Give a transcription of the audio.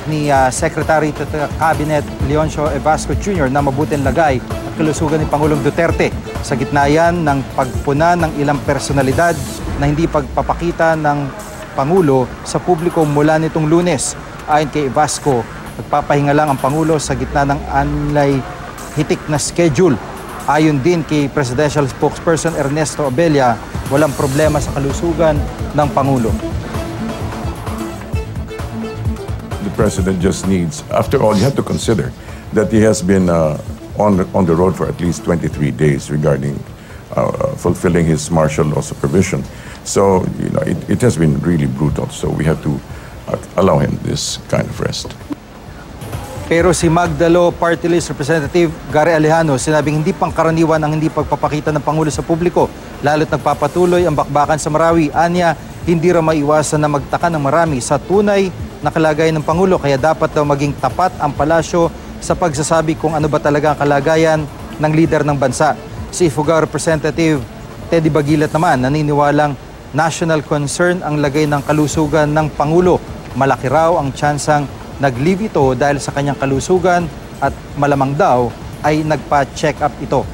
Ni Secretary to the Cabinet Leoncio Evasco Jr. na mabuting lagay at kalusugan ni Pangulong Duterte sa gitna yan ng pagpuna ng ilang personalidad na hindi pagpapakita ng Pangulo sa publiko mula nitong Lunes. Ayon kay Evasco, nagpapahinga lang ang Pangulo sa gitna ng anlay hitik na schedule. Ayon din kay Presidential Spokesperson Ernesto Abella, walang problema sa kalusugan ng Pangulo. The president just needs, after all, you have to consider that he has been on the road for at least 23 days regarding fulfilling his martial law supervision. So, it has been really brutal. So we have to allow him this kind of rest. Pero si Magdalo Party List Representative Gary Alejano sinabing hindi pangkaraniwan ang hindi pagpapakita ng Pangulo sa publiko, lalo't nagpapatuloy ang bakbakan sa Marawi. Anya, hindi raw maiwasan na magtaka ng marami sa tunay na kalagayan ng Pangulo, kaya dapat daw maging tapat ang palasyo sa pagsasabi kung ano ba talaga ang kalagayan ng lider ng bansa. Si Ifugao Representative Teddy Bagilat naman naniniwalang national concern ang lagay ng kalusugan ng Pangulo. Malaki raw ang tsansang nag-leave ito dahil sa kanyang kalusugan at malamang daw ay nagpa-check up ito.